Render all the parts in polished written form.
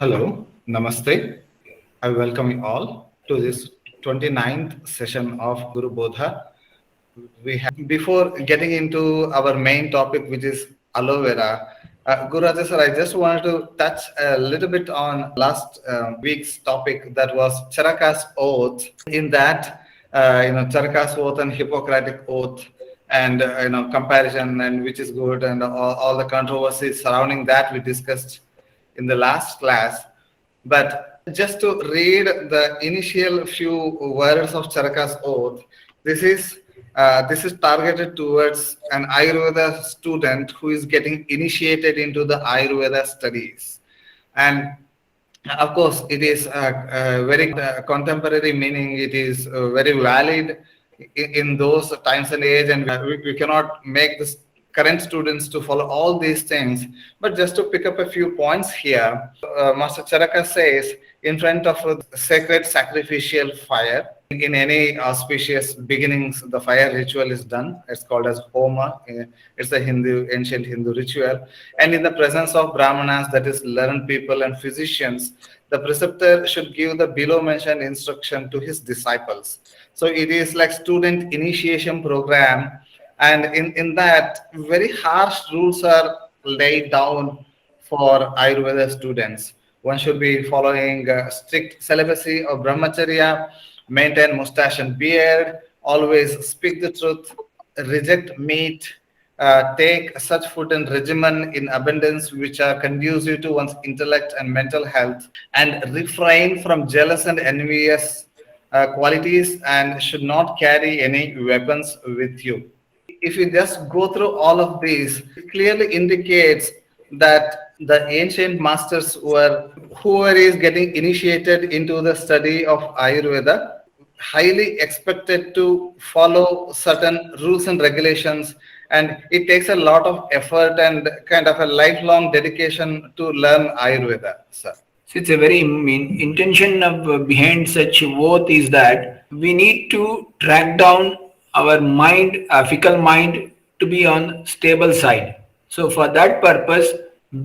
Hello, Namaste. I welcome you all to this 29th session of Gurubodha. Before getting into our main topic, which is aloe vera, Guru Raja sir, I just wanted to touch a little bit on last week's topic that was Charaka's oath. In that, Charaka's oath and Hippocratic oath, and comparison and which is good, and all the controversies surrounding that we discussed in the last class. But just to read the initial few words of Charaka's oath, this is this is targeted towards an Ayurveda student who is getting initiated into the Ayurveda studies. And of course, it is a very contemporary meaning. It is very valid in those times and age, and we cannot make this current students to follow all these things. But just to pick up a few points here, Master Charaka says, in front of a sacred sacrificial fire, in any auspicious beginnings, the fire ritual is done. It's called as Homa. It's a ancient Hindu ritual. And in the presence of Brahmanas, that is learned people and physicians, the preceptor should give the below mentioned instruction to his disciples. So it is like student initiation program, and in that very harsh rules are laid down for Ayurveda students. One should be following strict celibacy of Brahmacharya, maintain mustache and beard, always speak the truth, reject meat, take such food and regimen in abundance which are conducive to one's intellect and mental health, and refrain from jealous and envious qualities, and should not carry any weapons with you. If you just go through all of these, it clearly indicates that the ancient masters were, whoever is getting initiated into the study of Ayurveda, highly expected to follow certain rules and regulations, and it takes a lot of effort and kind of a lifelong dedication to learn Ayurveda, sir. So it's a very intention of behind such oath is that we need to track down our mind, our fickle mind, to be on stable side. So for that purpose,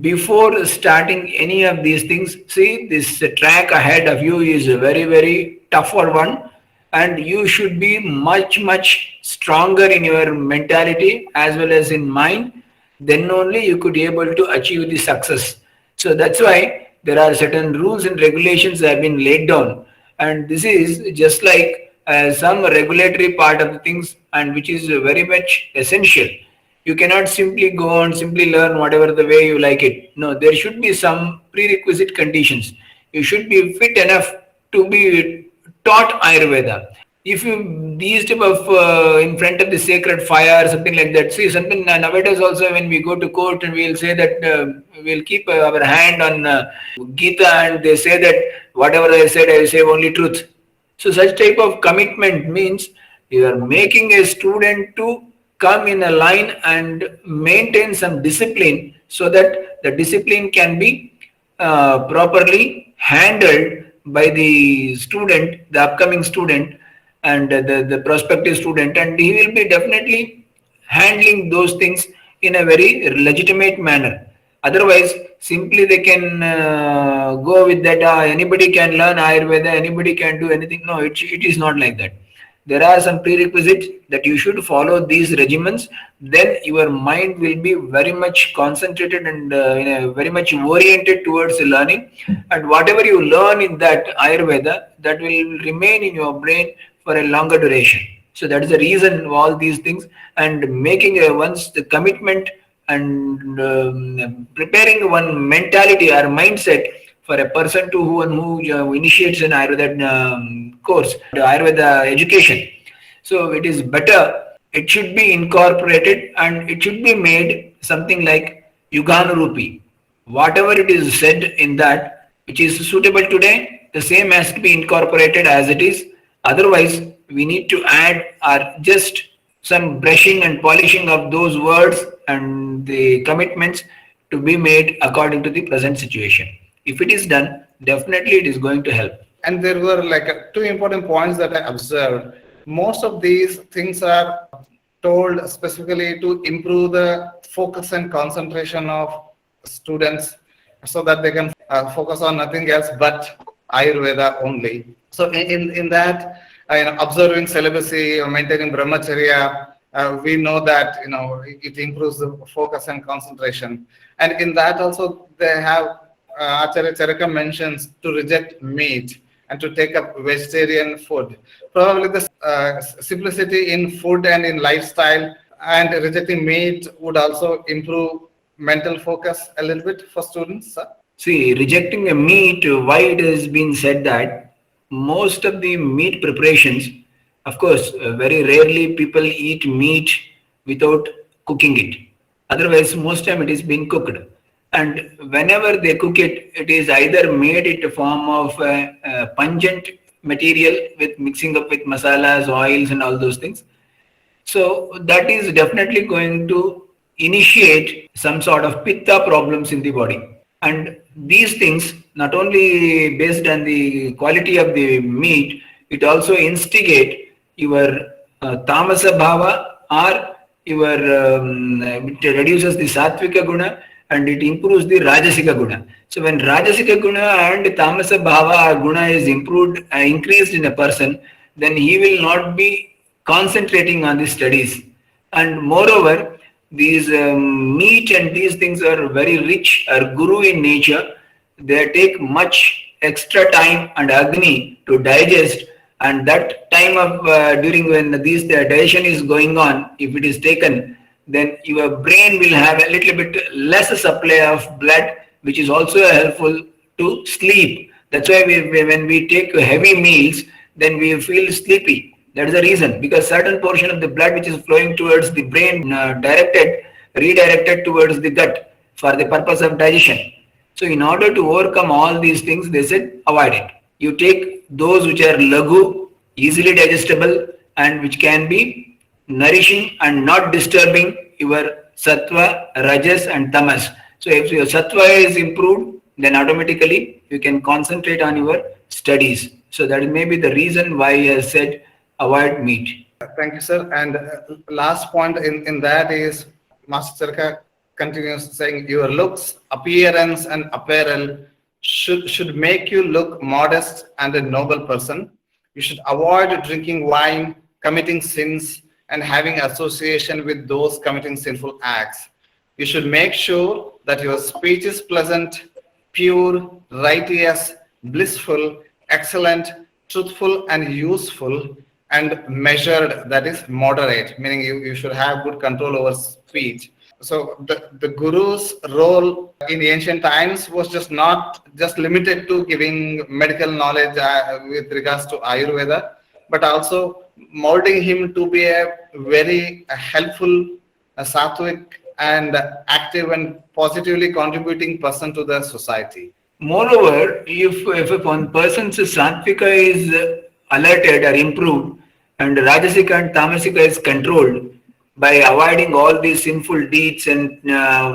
before starting any of these things, see, this track ahead of you is a very tougher one, and you should be much stronger in your mentality as well as in mind. Then only you could be able to achieve the success. So that's why there are certain rules and regulations that have been laid down, and this is just like some regulatory part of the things, and which is very much essential. You cannot simply go and simply learn whatever the way you like it. No, there should be some prerequisite conditions. You should be fit enough to be taught Ayurveda. If you these type of in front of the sacred fire, something like that. See, something nowadays also when we go to court and we'll say that we'll keep our hand on Gita, and they say that whatever I said, I will say only truth. So such type of commitment means you are making a student to come in a line and maintain some discipline, so that the discipline can be properly handled by the student, the upcoming student, and the prospective student, and he will be definitely handling those things in a very legitimate manner. Otherwise, simply they can go with that, anybody can learn Ayurveda, anybody can do anything. No, it is not like that. There are some prerequisites that you should follow these regimens. Then your mind will be very much concentrated and very much oriented towards learning. And whatever you learn in that Ayurveda, that will remain in your brain for a longer duration. So that is the reason of all these things, and making once the commitment and preparing one mentality or mindset for a person to who initiates an Ayurveda course, the Ayurveda education. So it is better. It should be incorporated, and it should be made something like Yuganurupi. Whatever it is said in that, which is suitable today, the same has to be incorporated as it is. Otherwise, we need to add or just some brushing and polishing of those words and the commitments to be made according to the present situation. If it is done, definitely it is going to help. And there were like two important points that I observed. Most of these things are told specifically to improve the focus and concentration of students so that they can focus on nothing else but Ayurveda only. So in that, observing celibacy or maintaining Brahmacharya, we know that it improves the focus and concentration. And in that also they have Acharya Charaka mentions to reject meat and to take up vegetarian food. Probably the simplicity in food and in lifestyle and rejecting meat would also improve mental focus a little bit for students. See, rejecting a meat, why it has been said that most of the meat preparations, of course, very rarely people eat meat without cooking it. Otherwise, most time it is being cooked. And whenever they cook it, it is either made in a form of a pungent material with mixing up with masalas, oils, and all those things. So that is definitely going to initiate some sort of pitta problems in the body. And these things, not only based on the quality of the meat, it also instigate your tamasa bhava, or it reduces the sattvika guna and it improves the rajasika guna. So when rajasika guna and tamasa bhava or guna is increased in a person, then he will not be concentrating on the studies. And moreover, these meat and these things are very rich or guru in nature. They take much extra time and agni to digest, and that time of during when the digestion is going on, if it is taken, then your brain will have a little bit less supply of blood, which is also helpful to sleep. That's why when we take heavy meals, then we feel sleepy. That is the reason, because certain portion of the blood which is flowing towards the brain redirected towards the gut for the purpose of digestion. So in order to overcome all these things, they said avoid it. You take those which are lagu, easily digestible, and which can be nourishing and not disturbing your sattva, rajas, and tamas. So if your sattva is improved, then automatically you can concentrate on your studies. So that may be the reason why I said avoid meat. Thank you, sir. And last point in that is Master Charaka continues saying your looks, appearance, and apparel should make you look modest and a noble person. You should avoid drinking wine, committing sins, and having association with those committing sinful acts. You should make sure that your speech is pleasant, pure, righteous, blissful, excellent, truthful, and useful, and measured, that is moderate, meaning you should have good control over speech. So the guru's role in ancient times was just not just limited to giving medical knowledge with regards to Ayurveda, but also molding him to be a very helpful, sattvic, and active and positively contributing person to the society. Moreover, if one person's sattvika is alerted or improved, and rajasika and tamasika is controlled by avoiding all these sinful deeds and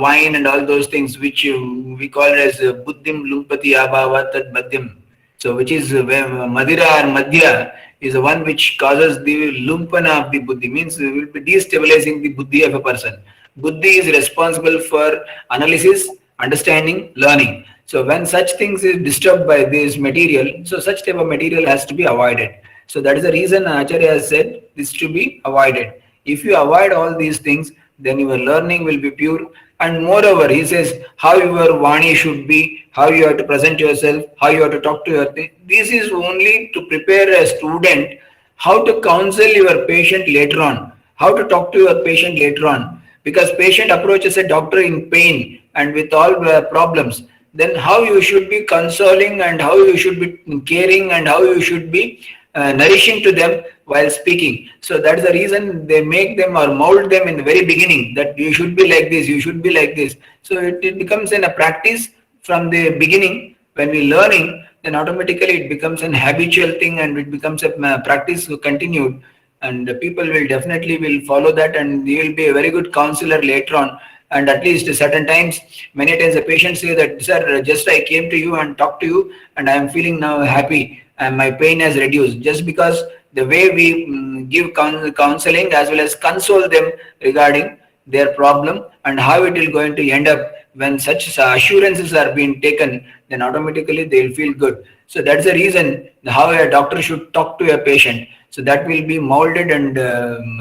wine and all those things, which we call as buddhim lumpati abhava tad madhyam. So which is madira or madhya is the one which causes the lumpana of the buddhi, means it will be destabilizing the buddhi of a person. Buddhi is responsible for analysis, understanding, learning. So when such things is disturbed by this material, so such type of material has to be avoided. So that is the reason Acharya has said this to be avoided. If you avoid all these things, then your learning will be pure. And moreover, he says how your vani should be, how you have to present yourself, how you have to talk to your thing. This is only to prepare a student how to counsel your patient later on, how to talk to your patient later on. Because patient approaches a doctor in pain and with all problems, then how you should be consoling and how you should be caring and how you should be nourishing to them while speaking. So that's the reason they make them or mold them in the very beginning, that you should be like this, you should be like this. So it becomes a practice from the beginning. When we learning, then automatically it becomes an habitual thing and it becomes a practice continued, and people will definitely will follow that, and you will be a very good counselor later on. And at least certain times, many times the patients say that, sir, just I came to you and talked to you and I am feeling now happy and my pain has reduced, just because the way we give counseling as well as console them regarding their problem and how it will going to end up. When such assurances are being taken, then automatically they will feel good. So that's the reason how a doctor should talk to a patient. So that will be molded and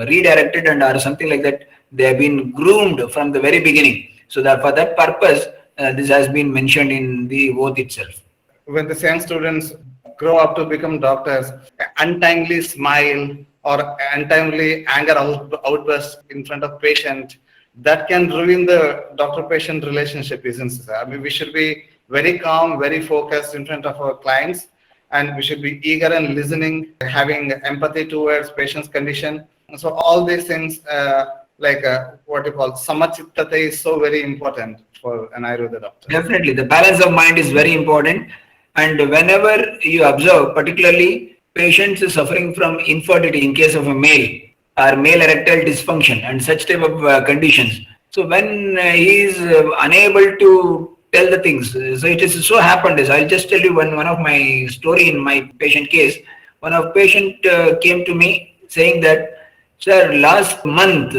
redirected and or something like that. They have been groomed from the very beginning. So that for that purpose, this has been mentioned in the oath itself. When the same students grow up to become doctors, untimely smile or untimely anger outburst in front of patient, that can ruin the doctor-patient relationship, isn't it? I mean, we should be very calm, very focused in front of our clients, and we should be eager and listening, having empathy towards patient's condition. So all these things, what you call samachittate, is so very important for an Ayurveda doctor. Definitely, the balance of mind is very important. And whenever you observe, particularly patients suffering from infertility in case of a male or male erectile dysfunction and such type of conditions. So when he is unable to tell the things, so it is so happened is, I'll just tell you one of my story in my patient case. One of patient came to me saying that, sir, last month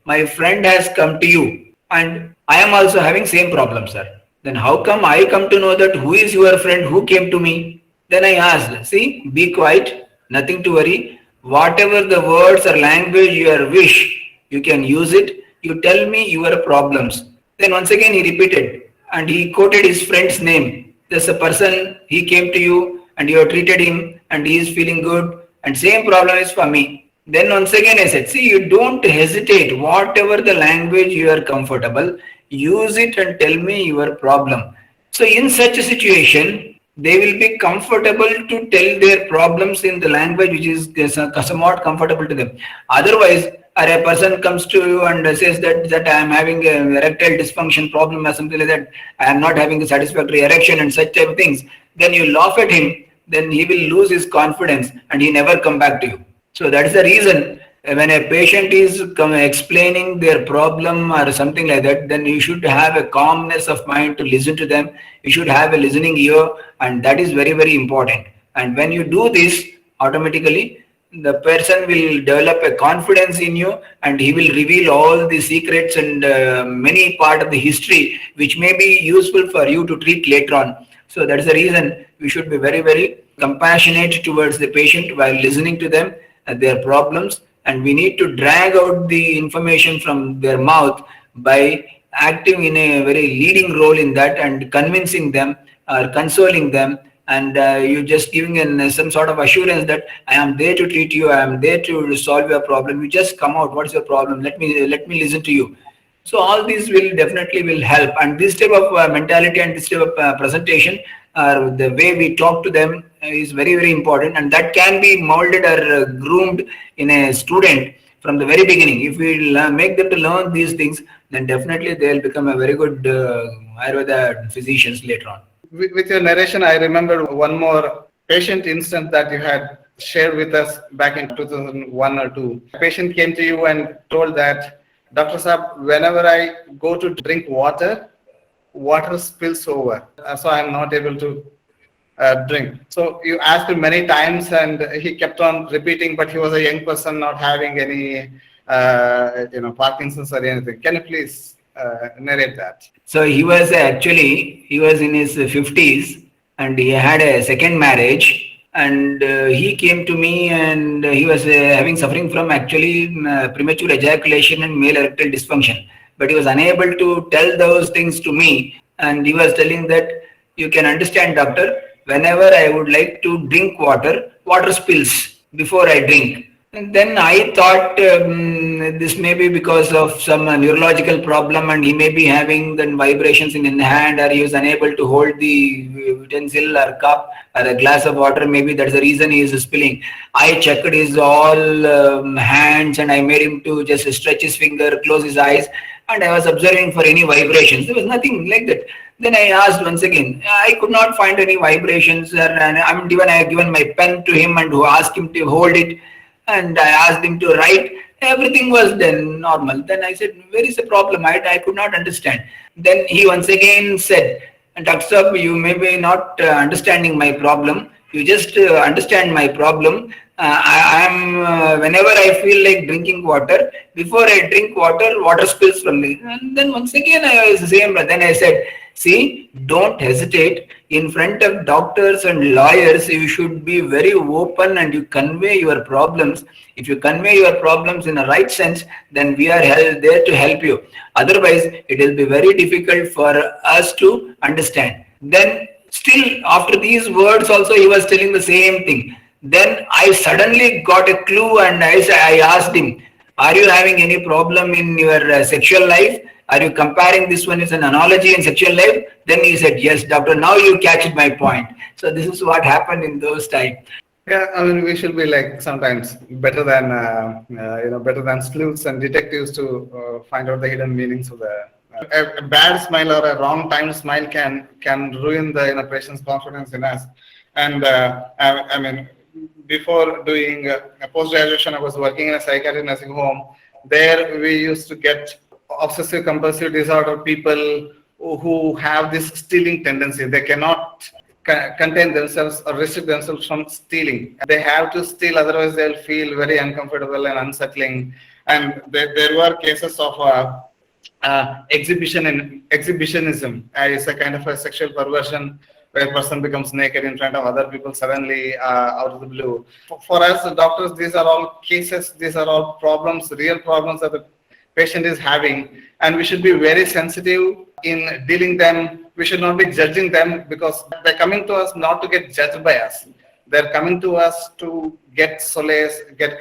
my friend has come to you and I am also having same problem, sir. Then how come I come to know that who is your friend who came to me? Then I asked, see, be quiet, nothing to worry. Whatever the words or language you wish, you can use it. You tell me your problems. Then once again he repeated and he quoted his friend's name. There's a person, he came to you and you have treated him and he is feeling good and same problem is for me. Then once again I said, see, you don't hesitate. Whatever the language you are comfortable, use it and tell me your problem. So in such a situation, they will be comfortable to tell their problems in the language which is somewhat comfortable to them. Otherwise, or a person comes to you and says that I am having an erectile dysfunction problem or something like that, I am not having a satisfactory erection and such type of things, then you laugh at him, then he will lose his confidence and he never come back to you. So that is the reason when a patient is explaining their problem or something like that, then you should have a calmness of mind to listen to them. You should have a listening ear, and that is very, very important. And when you do this, automatically the person will develop a confidence in you and he will reveal all the secrets and many part of the history which may be useful for you to treat later on. So that is the reason we should be very, very compassionate towards the patient while listening to them and their problems, and we need to drag out the information from their mouth by acting in a very leading role in that and convincing them or consoling them, and you just giving some sort of assurance that I am there to treat you, I am there to solve your problem. You just come out, what is your problem, let me listen to you. So all these will definitely will help, and this type of mentality and this type of presentation, the way we talk to them is very, very important, and that can be molded or groomed in a student from the very beginning. If we make them to learn these things, then definitely they will become a very good Ayurveda physicians later on. With your narration, I remember one more patient instance that you had shared with us back in 2001 or 2. A patient came to you and told that, Dr. Saab, whenever I go to drink water, water spills over. So I'm not able to drink. So you asked him many times and he kept on repeating, but he was a young person not having any, Parkinson's or anything. Can you please narrate that? So he was in his 50s and he had a second marriage. And he came to me and he was suffering from actually premature ejaculation and male erectile dysfunction. But he was unable to tell those things to me. And he was telling that, you can understand, doctor, whenever I would like to drink water, water spills before I drink. And then I thought this may be because of some neurological problem and he may be having the vibrations in his hand, or he was unable to hold the utensil or cup or a glass of water. Maybe that's the reason he is spilling. I checked his all hands and I made him to just stretch his finger, close his eyes, and I was observing for any vibrations. There was nothing like that. Then I asked once again. I could not find any vibrations, and I had given my pen to him and who asked him to hold it. And I asked him to write. Everything was then normal. Then I said, where is the problem? I could not understand. Then he once again said, Dr. Saab, you may be not understanding my problem. You just understand my problem Whenever I feel like drinking water, before I drink water, water spills from me. And then once again, I was the same. But then I said, see, don't hesitate. In front of doctors and lawyers, you should be very open and you convey your problems. If you convey your problems in a right sense, then we are there to help you. Otherwise, it will be very difficult for us to understand. Then, still, after these words, also, he was telling the same thing. Then I suddenly got a clue and I asked him, are you having any problem in your sexual life? Are you comparing this one as an analogy in sexual life? Then he said, yes, doctor, now you catch my point. So this is what happened in those times. Yeah, I mean, we should be like sometimes better than better than sleuths and detectives to find out the hidden meanings of the. A bad smile or a wrong timed smile can ruin the patient's confidence in us. And I mean, before doing post graduation, I was working in a psychiatric nursing home. There, we used to get obsessive compulsive disorder people who have this stealing tendency. They cannot contain themselves or restrict themselves from stealing. They have to steal, otherwise they'll feel very uncomfortable and unsettling. And there were cases of exhibitionism. It's a kind of a sexual perversion where a person becomes naked in front of other people suddenly out of the blue. For us, the doctors, these are all cases, these are all problems, real problems that the patient is having, and we should be very sensitive in dealing them. We should not be judging them because they're coming to us not to get judged by us. They're coming to us to get solace, get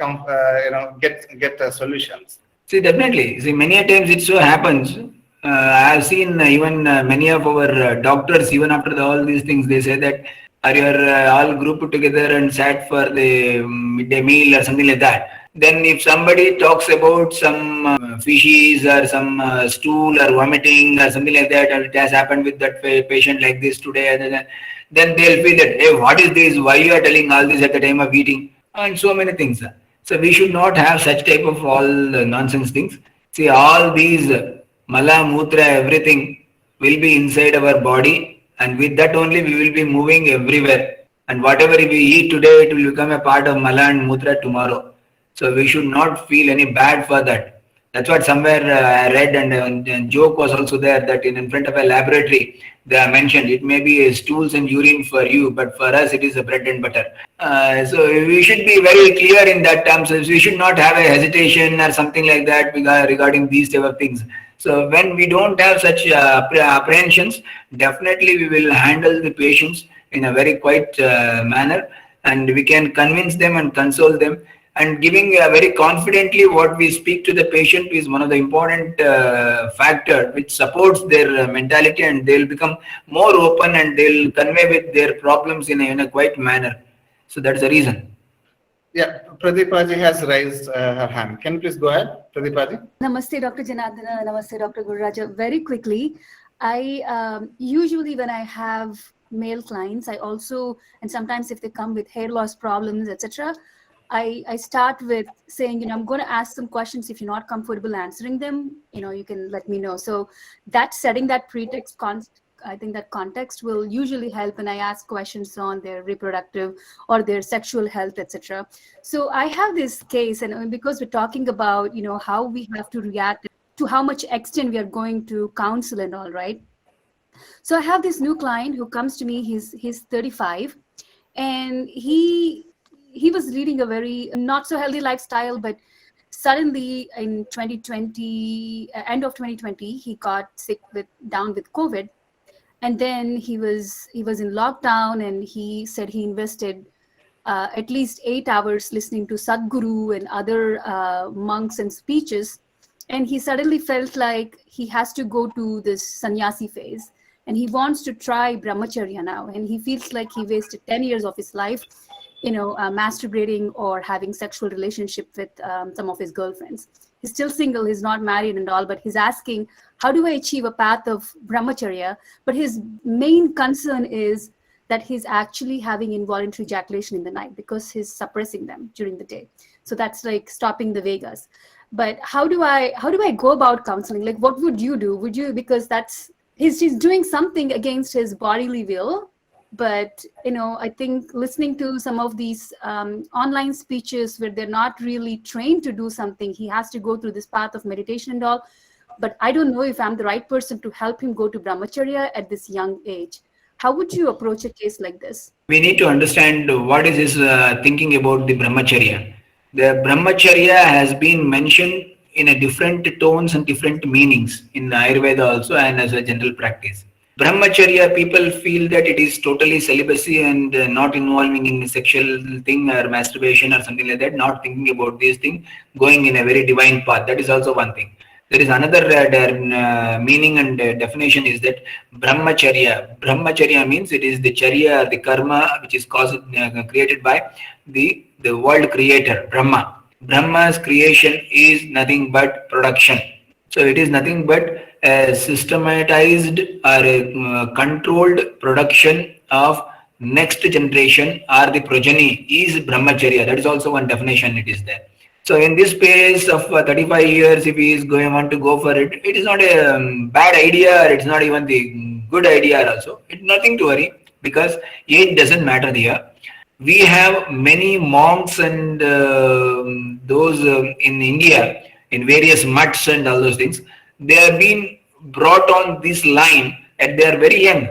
solutions. See, definitely. See, many a times it so happens. I have seen even many of our doctors, even after all these things, they say that are you all grouped together and sat for the midday meal or something like that. Then if somebody talks about some feces or some stool or vomiting or something like that, or it has happened with that patient like this today, then they'll feel that, hey, what is this? Why you are telling all this at the time of eating? And so many things. So we should not have such type of all nonsense things. See, all these mala, mutra, everything will be inside our body, and with that only we will be moving everywhere. And whatever we eat today, it will become a part of mala and mutra tomorrow. So we should not feel any bad for that. That's what somewhere I read, and joke was also there that in front of a laboratory they are mentioned it may be stools and urine for you, but for us it is a bread and butter. So we should be very clear in that terms. We should not have a hesitation or something like that regarding these type of things. So when we don't have such apprehensions, definitely we will handle the patients in a very quiet manner, and we can convince them and console them. And giving very confidently what we speak to the patient is one of the important factor which supports their mentality, and they'll become more open and they'll convey with their problems in a quiet manner. So that's the reason. Yeah, Pradeepaji has raised her hand. Can you please go ahead, Pradeepaji? Namaste, Dr. Janardana. Namaste, Dr. Gururaja. Very quickly, I usually when I have male clients, I also, and sometimes if they come with hair loss problems, etc., I start with saying, I'm going to ask some questions. If you're not comfortable answering them, you can let me know. So that setting that pretext, I think that context will usually help when I ask questions on their reproductive or their sexual health, etc. So I have this case, and because we're talking about, how we have to react to how much extent we are going to counsel and all, right? So I have this new client who comes to me. He's 35, and he was leading a very not so healthy lifestyle, but suddenly in 2020, end of 2020, he got down with COVID. And then he was in lockdown, and he said he invested at least 8 hours listening to Sadhguru and other monks and speeches. And he suddenly felt like he has to go to this sannyasi phase, and he wants to try Brahmacharya now. And he feels like he wasted 10 years of his life masturbating or having sexual relationship with some of his girlfriends. He's still single, he's not married and all, but he's asking, how do I achieve a path of Brahmacharya? But his main concern is that he's actually having involuntary ejaculation in the night because he's suppressing them during the day. So that's like stopping the Vegas. But how do I go about counseling? Like, what would you do? Would you, because he's doing something against his bodily will, But I think listening to some of these online speeches where they're not really trained to do something, he has to go through this path of meditation and all. But I don't know if I'm the right person to help him go to Brahmacharya at this young age. How would you approach a case like this? We need to understand what is his thinking about the Brahmacharya. The Brahmacharya has been mentioned in a different tones and different meanings in Ayurveda also and as a general practice. Brahmacharya, people feel that it is totally celibacy and not involving in sexual thing or masturbation or something like that, not thinking about these things, going in a very divine path. That is also one thing. There is another meaning and definition is that Brahmacharya. Brahmacharya means it is the charya or the karma which is created by the world creator, Brahma. Brahma's creation is nothing but production. So it is nothing but a systematized or a controlled production of next generation or the progeny is Brahmacharya. That is also one definition it is there. So in this space of 35 years, if he is going on to go for it, it is not a bad idea or it's not even the good idea also. It's nothing to worry because age doesn't matter here. We have many monks and those in India in various mutts and all those things. They have been brought on this line at they are very young,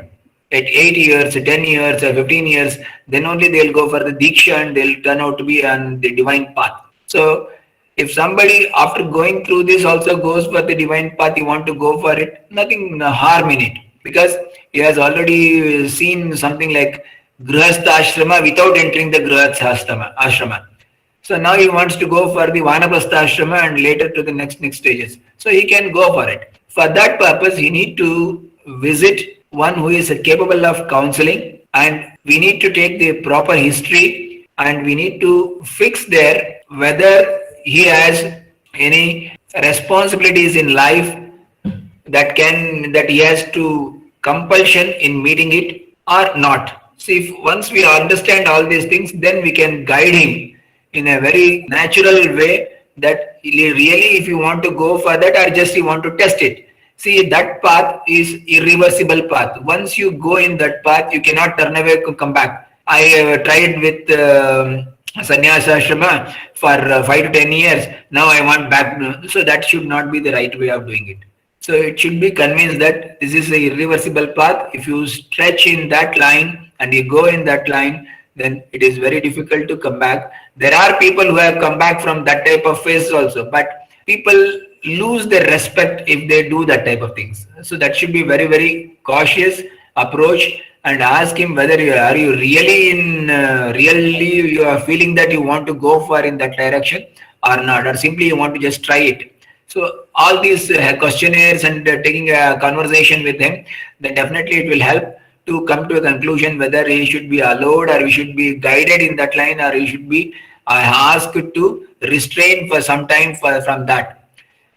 at 8 years, 10 years, or 15 years. Then only they'll go for the diksha and they'll turn out to be on the divine path. So if somebody after going through this also goes for the divine path, you want to go for it, nothing harm in it because he has already seen something like Grihastha ashrama without entering the Grihastha ashrama. So now he wants to go for the Vanaprastha ashrama and later to the next stages. So he can go for it. For that purpose, he need to visit one who is capable of counseling, and we need to take the proper history and we need to fix there whether he has any responsibilities in life that he has to compulsion in meeting it or not. See, if once we understand all these things, then we can guide him in a very natural way that really if you want to go for that or just you want to test it. See, that path is irreversible path. Once you go in that path, you cannot turn away, come back. I tried with sannyasa ashrama for 5 to 10 years. Now I want back. So that should not be the right way of doing it. So it should be convinced that this is a irreversible path. If you stretch in that line and you go in that line, then it is very difficult to come back. There are people who have come back from that type of phase also, but people lose their respect if they do that type of things. So that should be very, very cautious approach and ask him whether are you really really you are feeling that you want to go for in that direction or not, or simply you want to just try it. So all these questionnaires and taking a conversation with him, then definitely it will help to come to a conclusion whether he should be allowed or he should be guided in that line or he should be asked to restrain for some time from that.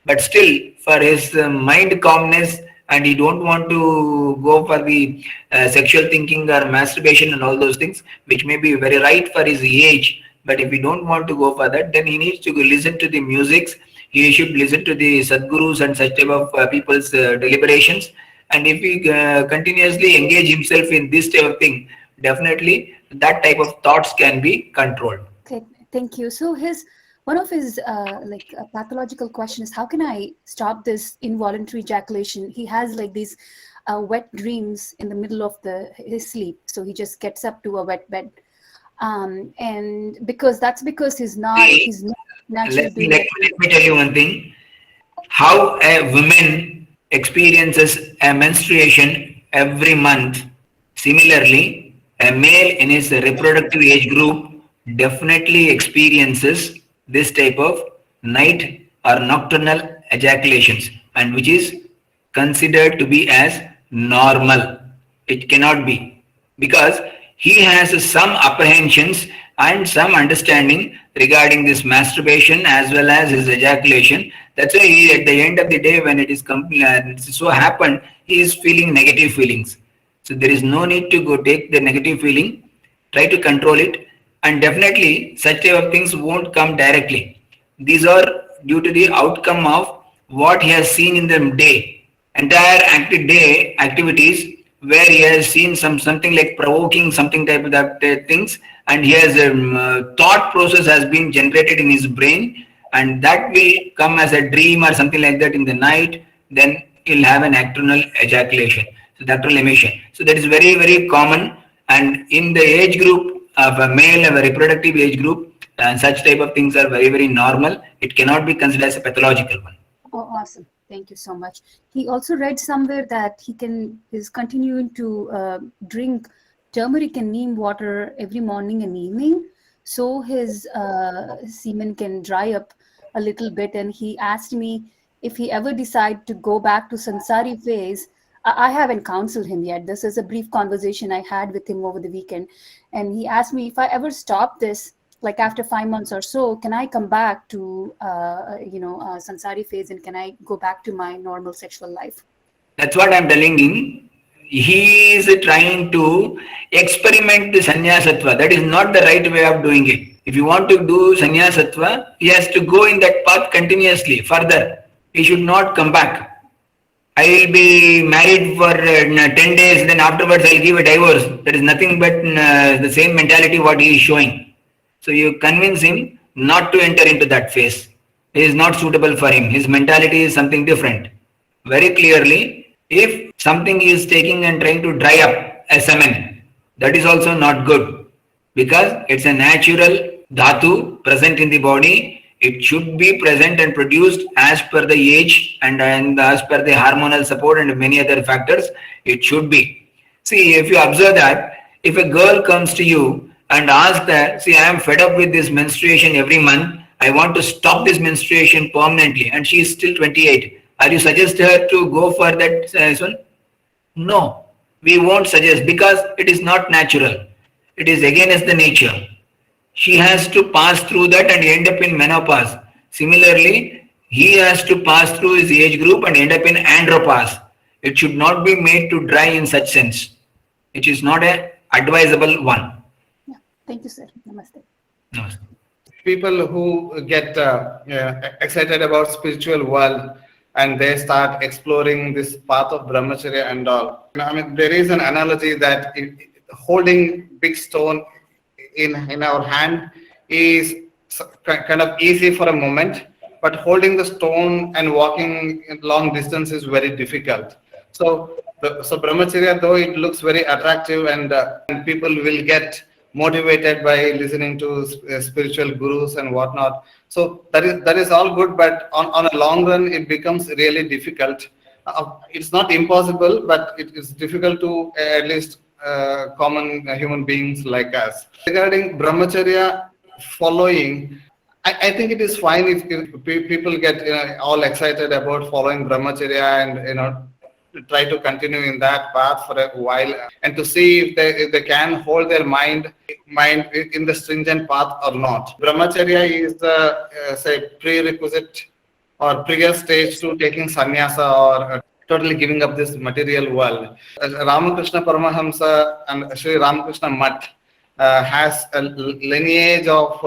But still, for his mind calmness and he don't want to go for the sexual thinking or masturbation and all those things, which may be very right for his age. But if he don't want to go for that, then he needs to listen to the musics. He should listen to the Sadgurus and such type of people's deliberations. And if he continuously engage himself in this type of thing, definitely that type of thoughts can be controlled. Okay, thank you. So one of his pathological question is, how can I stop this involuntary ejaculation? He has like these wet dreams in the middle of his sleep. So he just gets up to a wet bed. And because he's not naturally doing it. Let me tell you one thing. How a woman experiences a menstruation every month, similarly, a male in his reproductive age group definitely experiences this type of night or nocturnal ejaculations, and which is considered to be as normal. It cannot be, because he has some apprehensions and some understanding regarding this masturbation as well as his ejaculation. That's why he, at the end of the day, when it is so happened, he is feeling negative feelings. So there is no need to go take the negative feeling, try to control it, and definitely such type of things won't come directly. These are due to the outcome of what he has seen in the day. Entire active day activities where he has seen something like provoking something type of that things, and he has thought process has been generated in his brain, and that will come as a dream or something like that in the night. Then he'll have an nocturnal ejaculation, so nocturnal emission. So that is very very common, and in the age group of a male, of a reproductive age group, and such type of things are very very normal. It cannot be considered as a pathological one. Oh, awesome. Thank you so much. He also read somewhere that is continuing to drink turmeric and neem water every morning and evening, so his semen can dry up a little bit. And he asked me if he ever decide to go back to Sansari phase. I haven't counseled him yet. This is a brief conversation I had with him over the weekend. And he asked me if I ever stop this, like after 5 months or so, can I come back to, Sansari phase, and can I go back to my normal sexual life? That's what I'm telling him. He is trying to experiment the sannyasatva. That is not the right way of doing it. If you want to do sannyasatva, he has to go in that path continuously, further. He should not come back. I will be married for 10 days, then afterwards I will give a divorce. That is nothing but the same mentality what he is showing. So you convince him not to enter into that phase. It is not suitable for him. His mentality is something different. Very clearly, if something is taking and trying to dry up a semen, that is also not good, because it's a natural dhatu present in the body. It should be present and produced as per the age and as per the hormonal support and many other factors. It should be. See, if you observe that, if a girl comes to you and asks that, see, I am fed up with this menstruation every month, I want to stop this menstruation permanently, and she is still 28. Are you suggest her to go for that one? No, we won't suggest, because it is not natural. It is against the nature. She has to pass through that and end up in menopause. Similarly, he has to pass through his age group and end up in andropause. It should not be made to dry in such sense. It is not a advisable one. Yeah. Thank you, sir. Namaste. Namaste. People who get excited about spiritual world and they start exploring this path of brahmacharya and all. I mean, there is an analogy that holding big stone in our hand is kind of easy for a moment, but holding the stone and walking long distance is very difficult. So brahmacharya, though it looks very attractive and people will get motivated by listening to spiritual gurus and whatnot. So that is all good, but on a long run, it becomes really difficult. It's not impossible, but it is difficult to at least common human beings like us. Regarding brahmacharya following, I think it is fine if people get all excited about following brahmacharya and try to continue in that path for a while, and to see if they can hold their mind in the stringent path or not. Brahmacharya is the say prerequisite or prior stage to taking sannyasa or totally giving up this material world. Ramakrishna Paramahamsa and Sri Ramakrishna Mutt has a lineage of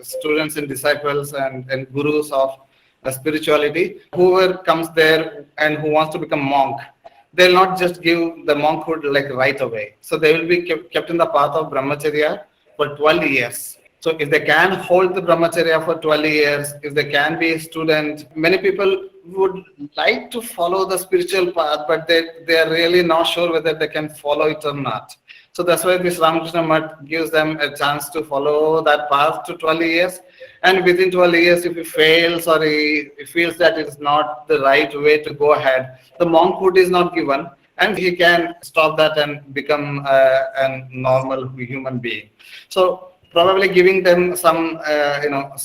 students and disciples and gurus of spirituality. Whoever comes there and who wants to become monk, they'll not just give the monkhood like right away. So they will be kept in the path of brahmacharya for 12 years. So if they can hold the brahmacharya for 12 years, if they can be a student, many people would like to follow the spiritual path, but they are really not sure whether they can follow it or not. So that's why this Ramakrishna Mutt gives them a chance to follow that path to 12 years. And within 12 years, if he fails or he feels that it is not the right way to go ahead, the monkhood is not given, and he can stop that and become a normal human being. So probably giving them some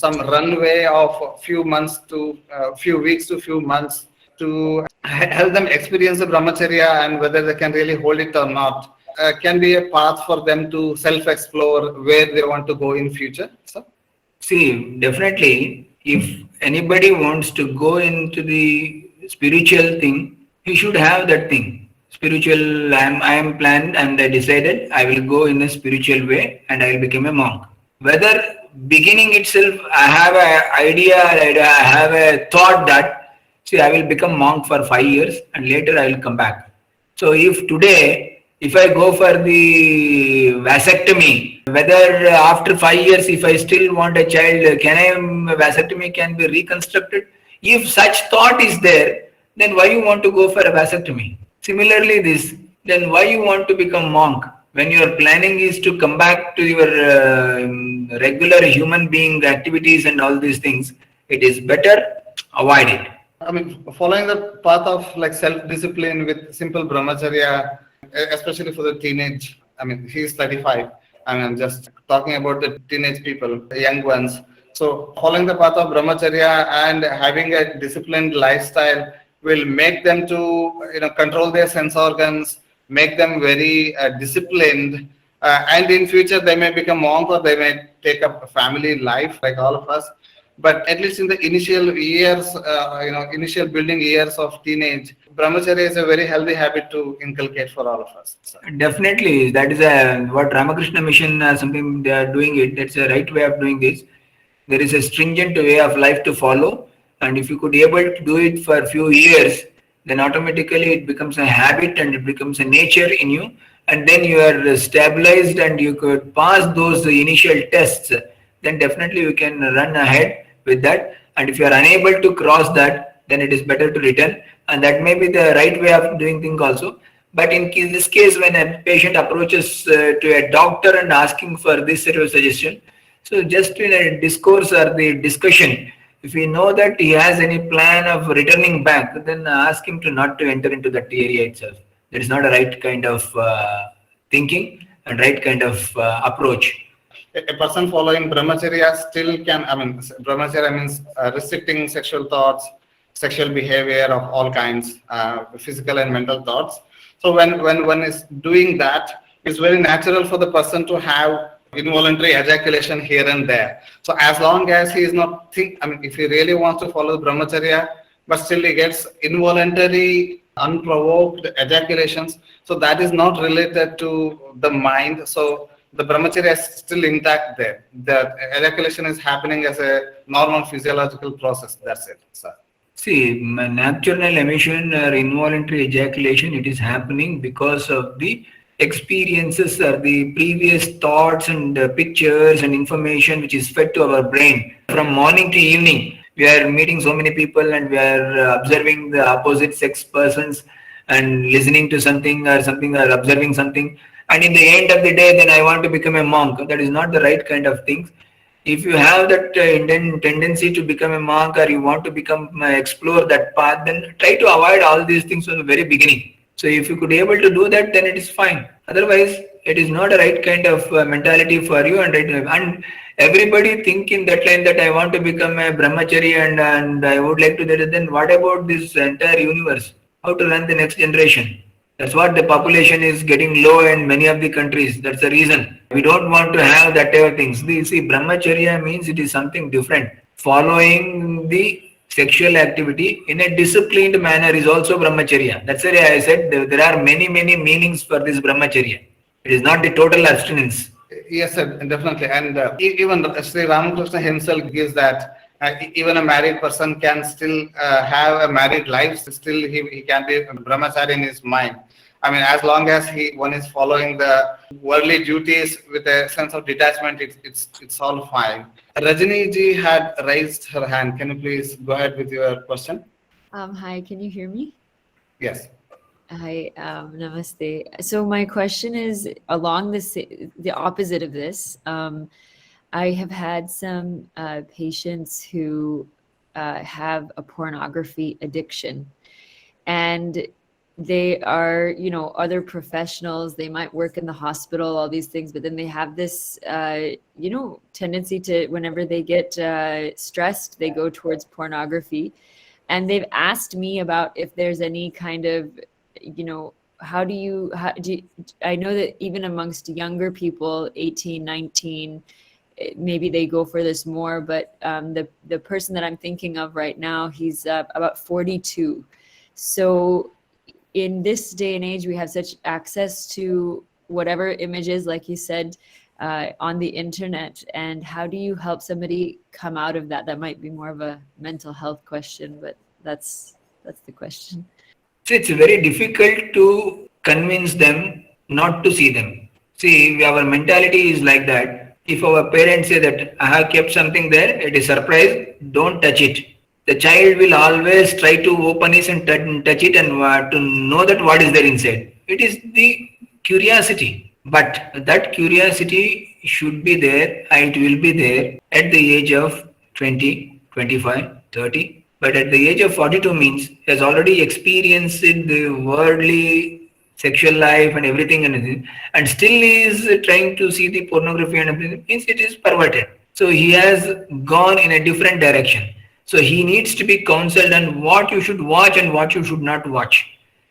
runway of few months to few weeks to few months to help them experience the brahmacharya and whether they can really hold it or not can be a path for them to self-explore where they want to go in future. So, see, definitely, if anybody wants to go into the spiritual thing, he should have that thing. Spiritual, I am planned and I decided I will go in a spiritual way and I will become a monk. Whether beginning itself, I have an idea, I have a thought that, see, I will become monk for 5 years and later I will come back. So if today, if I go for the vasectomy, whether after 5 years, if I still want a child, vasectomy can be reconstructed? If such thought is there, then why you want to go for a vasectomy? Similarly, then why you want to become monk? When your planning is to come back to your regular human being activities and all these things, it is better avoid it. I mean, following the path of like self-discipline with simple brahmacharya, especially for the teenage. I mean, he's 35. I mean, I'm just talking about the teenage people, the young ones. So, following the path of brahmacharya and having a disciplined lifestyle will make them to control their sense organs, make them very disciplined, and in future they may become monk or they may take up a family life like all of us. But at least in the initial years, initial building years of teenage, brahmacharya is a very healthy habit to inculcate for all of us. So, Definitely, that is what Ramakrishna Mission something they are doing it. That's a right way of doing this. There is a stringent way of life to follow, and if you could able to do it for a few years, then automatically it becomes a habit and it becomes a nature in you, and then you are stabilized and you could pass those initial tests. Then definitely you can run ahead with that. And if you are unable to cross that, then it is better to return, and that may be the right way of doing things also. But in this case, when a patient approaches to a doctor and asking for this sort of suggestion, so just in a discourse or the discussion, if we know that he has any plan of returning back, then ask him to not to enter into that area itself. That is not a right kind of thinking and right kind of approach. a person following brahmacharya still can, I mean, brahmacharya means restricting sexual thoughts, sexual behavior of all kinds, physical and mental thoughts. So when one is doing that, it's very natural for the person to have involuntary ejaculation here and there. So as long as he is not if he really wants to follow brahmacharya, but still he gets involuntary, unprovoked ejaculations, so that is not related to the mind. So the brahmacharya is still intact there. The ejaculation is happening as a normal physiological process. That's it, sir. See, nocturnal emission or involuntary ejaculation, it is happening because of the experiences or the previous thoughts and pictures and information which is fed to our brain from morning to evening. We are meeting so many people and we are observing the opposite sex persons and listening to something or observing something. And in the end of the day, then I want to become a monk. That is not the right kind of things. If you have that tendency to become a monk or you want to become explore that path, then try to avoid all these things from the very beginning. So if you could be able to do that, then it is fine. Otherwise, it is not a right kind of mentality for you. And everybody think in that line that I want to become a brahmachari and I would like to do that. Then what about this entire universe? How to run the next generation? That's what the population is getting low in many of the countries. That's the reason. We don't want to have that type of things. See, brahmacharya means it is something different. Following the sexual activity in a disciplined manner is also brahmacharya. That's why I said there are many meanings for this brahmacharya. It is not the total abstinence. Yes, sir, definitely. And even Sri Ramakrishna himself gives that even a married person can still have a married life. Still, he can be brahmachari in his mind. I mean, as long as one is following the worldly duties with a sense of detachment, it's all fine. Rajini ji had raised her hand. Can you please go ahead with your question? Hi, can you hear me? Yes. Hi, namaste. So my question is along the opposite of this. I have had some patients who have a pornography addiction, and they are, other professionals. They might work in the hospital, all these things, but then they have this, tendency to, whenever they get stressed, they go towards pornography. And they've asked me about if there's any kind of, how do you, I know that even amongst younger people, 18, 19, maybe they go for this more, but the person that I'm thinking of right now, he's about 42. So in this day and age, we have such access to whatever images, like you said, on the internet. And how do you help somebody come out of that? That might be more of a mental health question, but that's the question. So it's very difficult to convince them not to see them. See, our mentality is like that. If our parents say that I have kept something there, it is surprise, don't touch it. The child will always try to open it and touch it and to know that what is there inside. It is the curiosity. But that curiosity should be there and it will be there at the age of 20, 25, 30. But at the age of 42 means he has already experienced the worldly sexual life and everything and still is trying to see the pornography and everything, means it is perverted. So he has gone in a different direction. So he needs to be counseled on what you should watch and what you should not watch.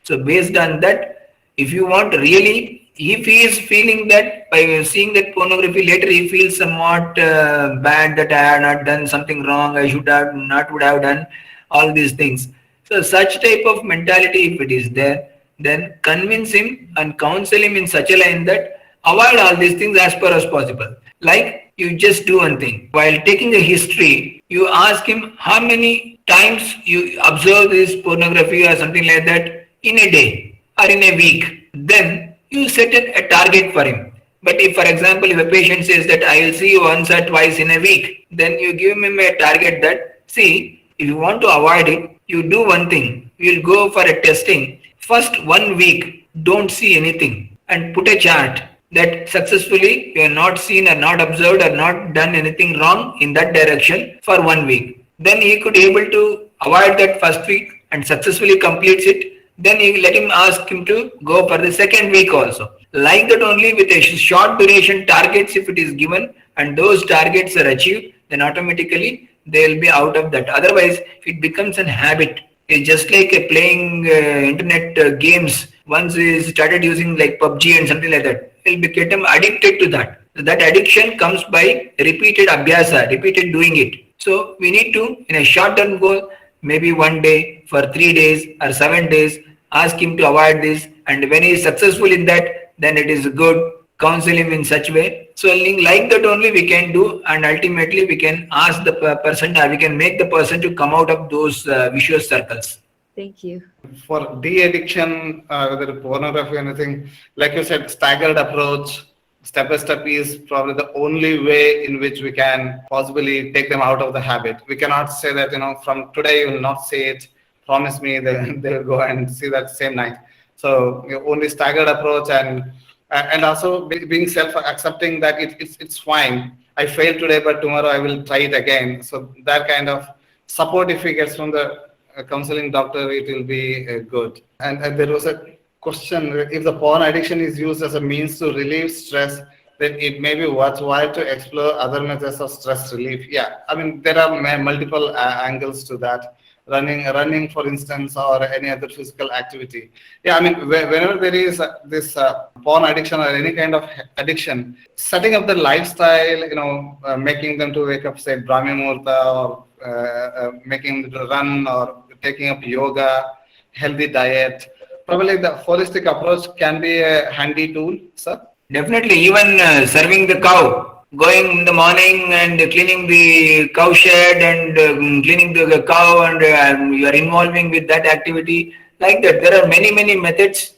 So based on that, if you want really, if he is feeling that by seeing that pornography later he feels somewhat bad that I have not done something wrong, I should have not would have done all these things. So such type of mentality, if it is there, then convince him and counsel him in such a line that avoid all these things as far as possible. Like you just do one thing. While taking a history, you ask him how many times you observe this pornography or something like that in a day or in a week. Then you set a target for him. But if, for example, if a patient says that I will see you once or twice in a week, then you give him a target that, see, if you want to avoid it, you do one thing. You will go for a testing. First 1 week, don't see anything and put a chart that successfully you are not seen or not observed or not done anything wrong in that direction for 1 week. Then he could able to avoid that first week and successfully completes it. Then you let him ask him to go for the second week also. Like that only with a short duration targets if it is given and those targets are achieved, then automatically they will be out of that. Otherwise, it becomes an habit. It's just like playing internet games. Once he started using like PUBG and something like that, he'll become addicted to that. That addiction comes by repeated abhyasa, repeated doing it. So we need to, in a short-term goal, maybe 1 day, for 3 days or 7 days, ask him to avoid this. And when he is successful in that, then it is good. Counsel him in such way. So like that only we can do, and ultimately we can ask the person, or we can make the person to come out of those vicious circles. Thank you. For de-addiction, whether pornography or anything, like you said, staggered approach, step by step is probably the only way in which we can possibly take them out of the habit. We cannot say that, from today you will not see it, promise me they will go and see that same night. So only staggered approach and also being self-accepting that it's fine. I failed today, but tomorrow I will try it again. So that kind of support, if he gets from the counseling doctor, it will be good. And there was a question, if the porn addiction is used as a means to relieve stress, then it may be worthwhile to explore other methods of stress relief. Yeah, I mean, there are multiple angles to that. Running, for instance, or any other physical activity. Yeah, I mean, whenever there is this porn addiction or any kind of addiction, setting up the lifestyle, making them to wake up, say, Brahmi Muhurta, or making them to run, or taking up yoga, healthy diet, probably the holistic approach can be a handy tool, sir. Definitely, even serving the cow. Going in the morning and cleaning the cow shed and cleaning the cow, and you are involving with that activity. Like that, there are many methods.